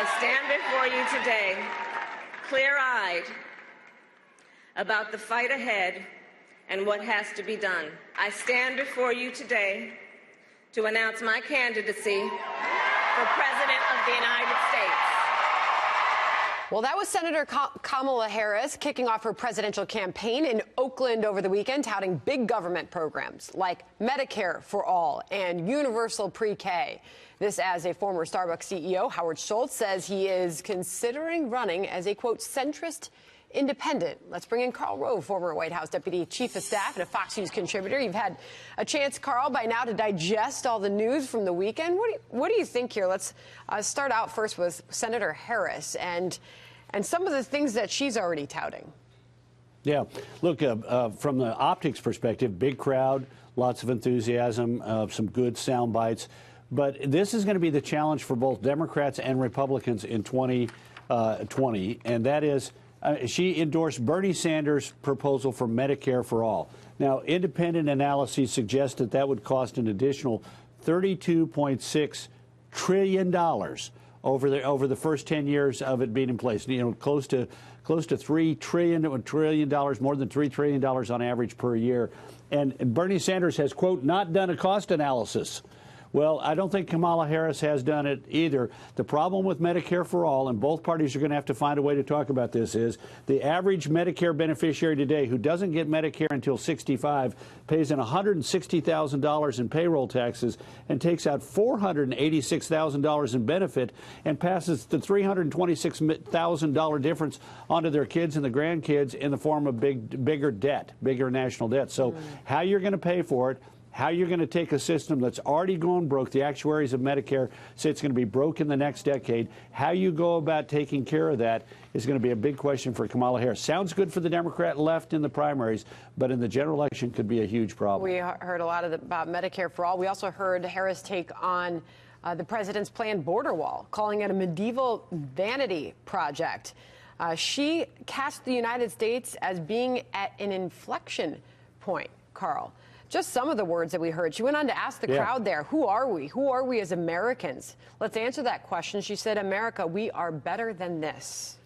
I stand before you today, clear-eyed about the fight ahead and what has to be done. I stand before you today to announce my candidacy for President of the United States. Well, that was Senator Kamala Harris kicking off her presidential campaign in Oakland over the weekend, touting big government programs like Medicare for All and universal pre-K. This as a former Starbucks CEO, Howard Schultz, says he is considering running as a, quote, centrist independent. Let's bring in Karl Rove, former White House Deputy Chief of Staff and a Fox News contributor. You've had a chance, Karl, by now to digest all the news from the weekend. What do you think here? Let's start out first with Senator Harris and some of the things that she's already touting. Yeah, look, from the optics perspective, big crowd, lots of enthusiasm, some good sound bites. But this is going to be the challenge for both Democrats and Republicans in 2020, and that is she endorsed Bernie Sanders' proposal for Medicare for All. Now, independent analyses suggest that that would cost an additional $32.6 trillion over the first 10 years of it being in place. You know, close to $3 trillion, more than $3 trillion on average per year. And Bernie Sanders has, quote, not done a cost analysis. Well, I don't think Kamala Harris has done it either. The problem with Medicare for All, and both parties are going to have to find a way to talk about this, is the average Medicare beneficiary today who doesn't get Medicare until 65 pays in $160,000 in payroll taxes and takes out $486,000 in benefit and passes the $326,000 difference onto their kids and the grandkids in the form of bigger debt, bigger national debt. So how you're going to pay for it, how you're going to take a system that's already gone broke, the actuaries of Medicare say it's going to be broke in the next decade, how you go about taking care of that is going to be a big question for Kamala Harris. Sounds good for the Democrat left in the primaries, but in the general election could be a huge problem. We heard a lot about Medicare for All. We also heard Harris take on the president's planned border wall, calling it a medieval vanity project. She cast the United States as being at an inflection point, Karl. Just some of the words that we heard. She went on to ask the crowd there, who are we? Who are we as Americans? Let's answer that question. She said, America, we are better than this.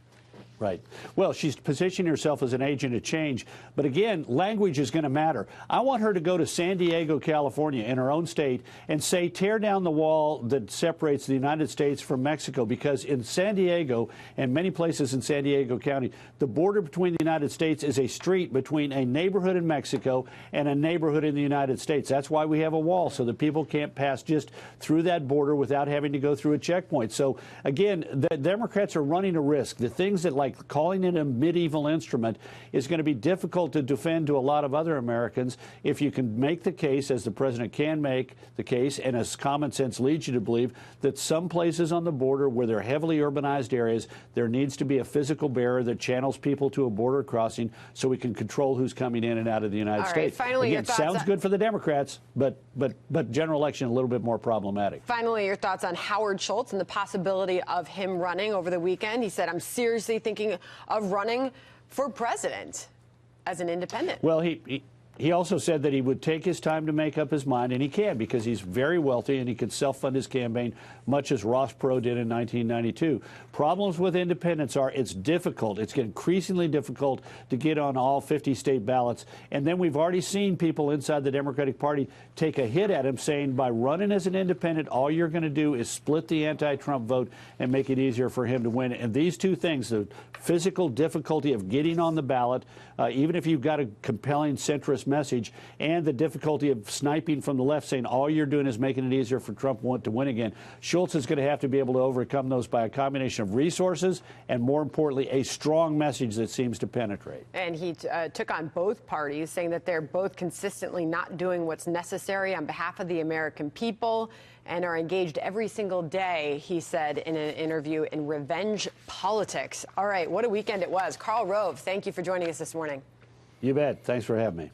Right. Well, she's positioning herself as an agent of change. But again, language is going to matter. I want her to go to San Diego, California, in her own state, and say, tear down the wall that separates the United States from Mexico. Because in San Diego and many places in San Diego County, the border between the United States is a street between a neighborhood in Mexico and a neighborhood in the United States. That's why we have a wall, so that people can't pass just through that border without having to go through a checkpoint. So again, the Democrats are running a risk. The things that, like calling it a medieval instrument, is going to be difficult to defend to a lot of other Americans. If you can make the case, as the president can make the case, and as common sense leads you to believe, that some places on the border where they're heavily urbanized areas, there needs to be a physical barrier that channels people to a border crossing so we can control who's coming in and out of the United States. Finally, again, sounds good for the Democrats, but general election a little bit more problematic. Finally, your thoughts on Howard Schultz and the possibility of him running over the weekend. He said, I'm seriously thinking of running for president as an independent. Well, he also said that he would take his time to make up his mind, and he can, because he's very wealthy and he can self-fund his campaign, much as Ross Perot did in 1992. Problems with independents are it's difficult. It's increasingly difficult to get on all 50 state ballots. And then we've already seen people inside the Democratic Party take a hit at him, saying by running as an independent, all you're going to do is split the anti-Trump vote and make it easier for him to win. And these two things, the physical difficulty of getting on the ballot, even if you've got a compelling centrist message, and the difficulty of sniping from the left, saying all you're doing is making it easier for Trump to win again. Schultz is going to have to be able to overcome those by a combination of resources and, more importantly, a strong message that seems to penetrate. And he took on both parties, saying that they're both consistently not doing what's necessary on behalf of the American people and are engaged every single day, he said in an interview, in revenge politics. All right, what a weekend it was. Karl Rove, thank you for joining us this morning. You bet. Thanks for having me.